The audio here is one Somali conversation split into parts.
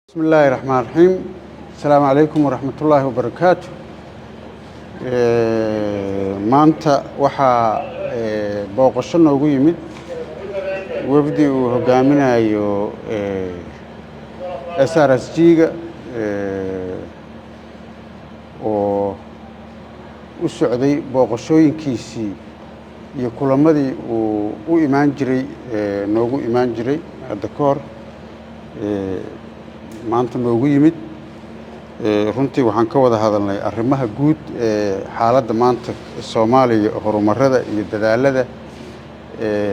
بسم الله الرحمن الرحيم السلام عليكم ورحمة الله وبركاته maanta waxaa booqasho noogu yimid wafdi uu hogaaminayo SRSG-ga oo u socday booqashooyinkiisii iyo kulamadii uu u imaan jiray noogu imaan jiray hadda ka hor maanta noogu yimid runtii waxaan ka wada hadalnay arrimaha guud xaaladda maanta Soomaaliya horumarada iyo dadaalada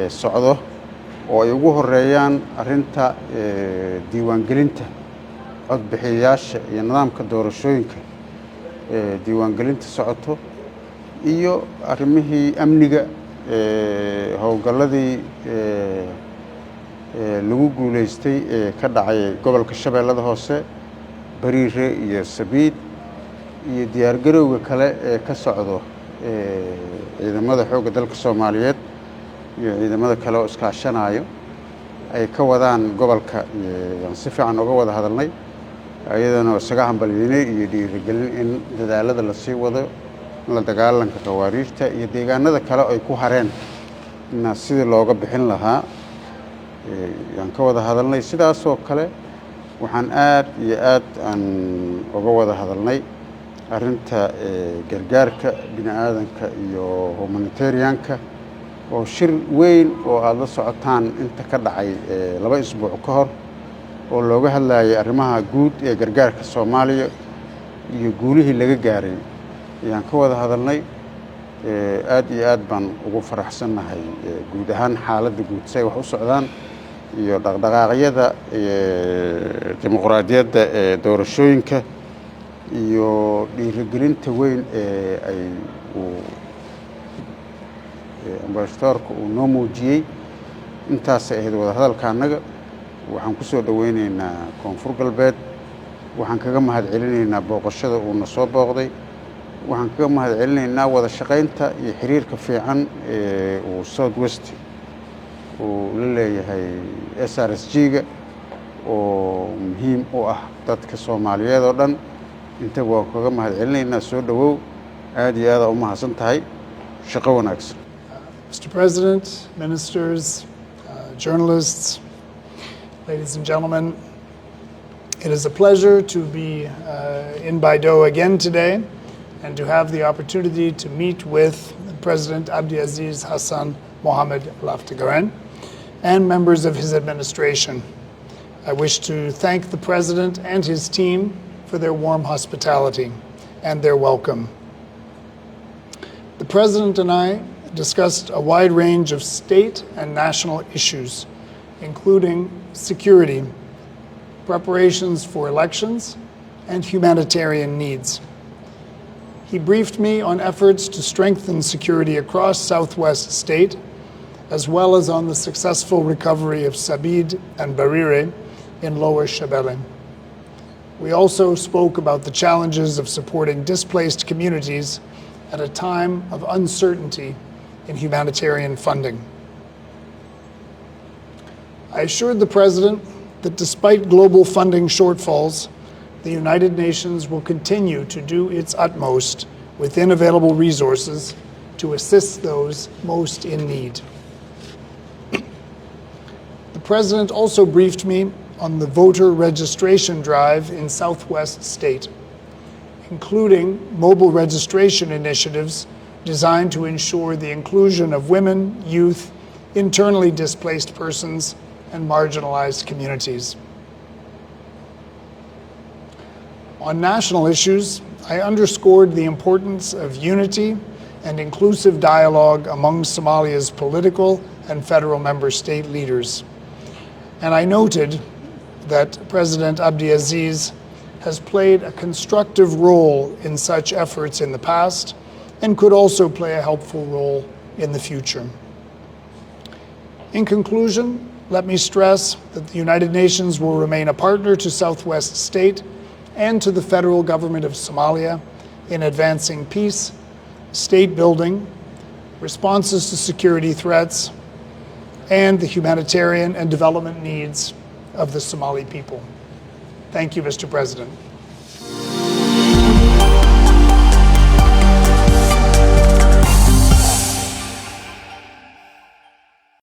socdo oo ay ugu horeeyaan arrinta diiwaangelinta codbixiyayaasha iyo nidaamka doorashooyinka diiwaangelinta socoto iyo arrimihii amniga howlgalladii lagu guuleystay ka dhacay gobolka Shabeellada Hoose bariire iyo sabiid iyo diyaar garowga kale ka socdo ciidamada xoogga dalka Soomaaliyeed iyo ciidamada kale oo iskaashanayo ay ka wadaan gobolka si fiican uga wada hadalnay ayadana isaga hambalyeynay iyo dhiirigelin in dadaalada la sii wado la dagaalanka qawaariirta iyo deegaanada kale ay ku hareen sidii looga bixin lahaa yaan ka wada hadalnay sidaas oo kale waxaan aad iyo aad aan uga wada hadalnay arrinta gargaarka bini'aadanka iyo humanitarianka oo shir weyn oo aad la socotaan inta ka dhacay 2 isbuuc ka hor oo looga hadlayay arrimaha guud ee gargaarka Soomaaliya iyo guulihii laga gaaray ayaan ka wada hadalnay aad iyo aad baan ugu faraxsanahay guud ahaan xaaladda guud say wax u socdaan iyo dhaqdhaqaaqyada dimuqraadiyadda doorashooyinka iyo dhiirigelinta weyn ay ambasadorka uu noo muujiyey intaas ay ahayd wada hadalka annaga waxaan ku soo dhaweynaynaa Koonfur Galbeed waxaan kaga mahadcelinaynaa booqashada uu na soo booqday waxaan kaga mahadcelinaynaa wada shaqaynta iyo xiriirka fiican uu South West uu la leeyahay SRSG-ga oo muhiim u ah dadka Soomaaliyeed oo dhan inta waa kaga mahadcelinaynaa soo dhawow aad iyo aad u mahadsan tahay shaqo wanaagsan. Mr. President, ministers, journalists, ladies and gentlemen, it is a pleasure to be in Baydhabo again today and to have the opportunity to meet with President Abdiaziz Hassan Mohamed Laftagaren and members of his administration. I wish to thank the President and his team for their warm hospitality and their welcome. The President and I discussed a wide range of state and national issues, including security, preparations for elections, and humanitarian needs. He briefed me on efforts to strengthen security across Southwest State, as well as on the successful recovery of Sabid and Barire in Lower Shabelle. We also spoke about the challenges of supporting displaced communities at a time of uncertainty in humanitarian funding. I assured the President that despite global funding shortfalls, the United Nations will continue to do its utmost within available resources to assist those most in need. The President also briefed me on the voter registration drive in Southwest State, including mobile registration initiatives designed to ensure the inclusion of women, youth, internally displaced persons, and marginalized communities. On national issues, I underscored the importance of unity and inclusive dialogue among Somalia's political and federal member state leaders. And I noted that President Abdiaziz has played a constructive role in such efforts in the past and could also play a helpful role in the future. In conclusion, let me stress that the United Nations will remain a partner to Southwest State and to the federal government of Somalia in advancing peace, state building, responses to security threats, and the humanitarian and development needs of the Somali people. Thank you, Mr. President.